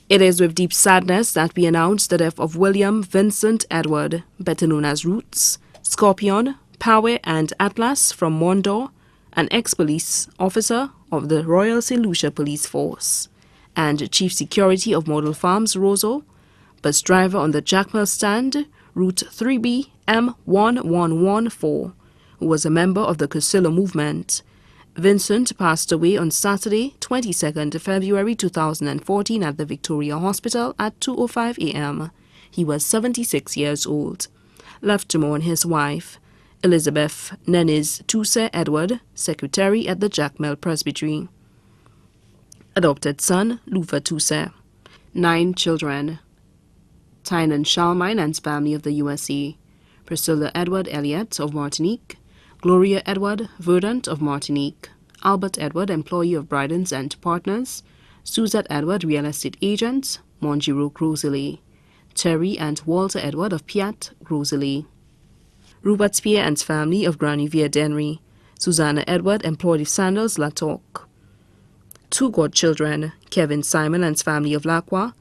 It is with deep sadness that we announce the death of William Vincent Edward, better known as Roots, Scorpion, Power and Atlas from Mondor, an ex-police officer of the Royal St. Lucia Police Force, and Chief Security of Model Farms Roseau, bus driver on the Jackmel stand, Route 3B M1114, who was a member of the Casilla movement. Vincent passed away on Saturday, 22nd February 2014 at the Victoria Hospital at 2:05 a.m. He was 76 years old. Left to mourn his wife, Elizabeth Nennis Tousse Edward, secretary at the Jackmel Presbytery. Adopted son, Lufa Tousse. 9 children. Tynan Shalmine and family of the USA. Priscilla Edward Elliott of Martinique. Gloria Edward Verdant of Martinique. Albert Edward, employee of Bridens and Partners. Suzette Edward, real estate agent, Monjiro Grosley. Terry and Walter Edward of Piat, Grosley. Rupert Spear and family of Granivier Denry. Susanna Edward, employed of Sandals, La Toc. 2 godchildren, Kevin Simon and family of Lacroix.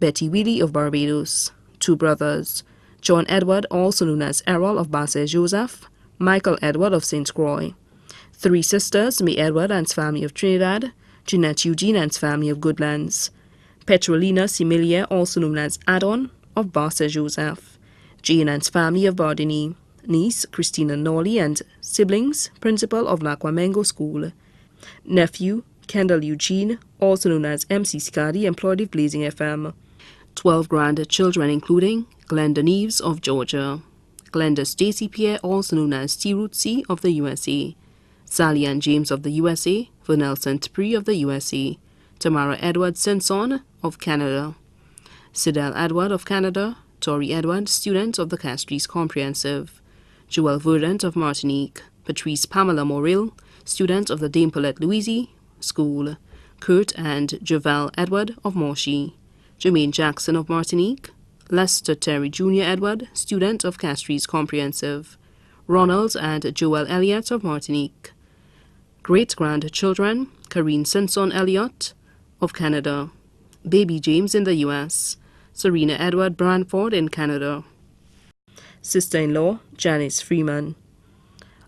Betty Wheely of Barbados. 2 brothers, John Edward, also known as Errol of Basse Joseph. Michael Edward of St. Croix. 3 sisters, May Edward and family of Trinidad, Jeanette Eugene and family of Goodlands, Petrolina Similia, also known as Adon, of Basse Joseph, Jane and family of Bardini, niece Christina Norley and siblings, principal of Laquamengo School, nephew Kendall Eugene, also known as MC Scadi, employed of Blazing FM, 12 grandchildren including Glenda Neves of Georgia, Glenda Stacy Pierre, also known as T-Root-C of the USA, Sally Ann James of the USA, Vernell St. Prix of the USA, Tamara Edward Simpson of Canada, Sidel Edward of Canada, Tori Edward, student of the Castries Comprehensive, Joelle Verdant of Martinique, Patrice Pamela Morrill, student of the Dame Paulette Louise School, Kurt and Javel Edward of Morshy, Jermaine Jackson of Martinique, Lester Terry Jr. Edward, student of Castries Comprehensive, Ronald and Joel Elliott of Martinique. Great-grandchildren, Karine Simpson Elliott of Canada, Baby James in the U.S., Serena Edward Branford in Canada. Sister-in-law, Janice Freeman.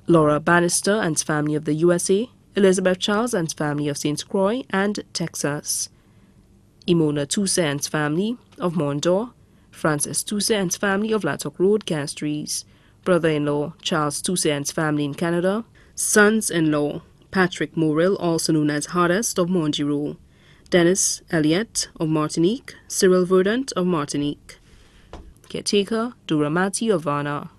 Laura Bannister and family of the USA, Elizabeth Charles and family of St. Croix and Texas. Imona Tousse and family of Mondor, Francis Tousse and family of Lattock Road, Castries. Brother-in-law, Charles Tousse and family in Canada. Sons-in-law, Patrick Morrill, also known as Hardest of Monjiro. Dennis Elliott of Martinique. Cyril Verdant of Martinique. Caretaker, Dora Mati of Varna.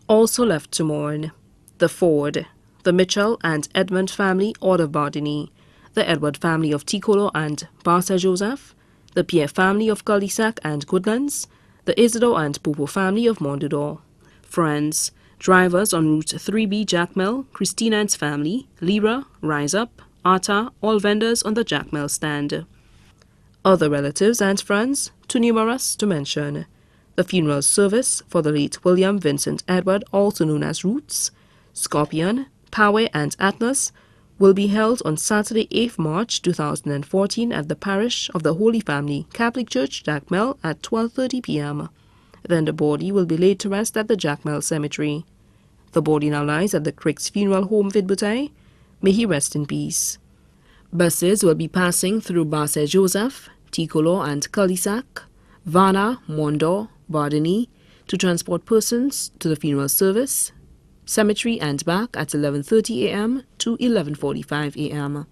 Also left to mourn, the Ford, the Mitchell and Edmund family, Order of Bardini, the Edward family of Ticolo and Barça Joseph, the Pierre family of Cul-de-Sac and Goodlands, the Isidore and Popo family of Mondador. Friends, drivers on Route 3B Jackmel, Christina and family, Lyra, Rise Up, Arta, all vendors on the Jackmel stand. Other relatives and friends, too numerous to mention. The funeral service for the late William Vincent Edward, also known as Roots, Scorpion, Power and Atlas, will be held on Saturday, 8th March 2014 at the parish of the Holy Family Catholic Church, Jackmel at 12:30 p.m. Then the body will be laid to rest at the Jackmel Cemetery. The body now lies at the Cricks Funeral Home, Vidbutay. May he rest in peace. Buses will be passing through Basse Joseph, Ticolo and Cul-de-Sac, Varna, Mondor, Bardini, to transport persons to the funeral service, cemetery and back at 11:30 a.m. to 11:45 a.m.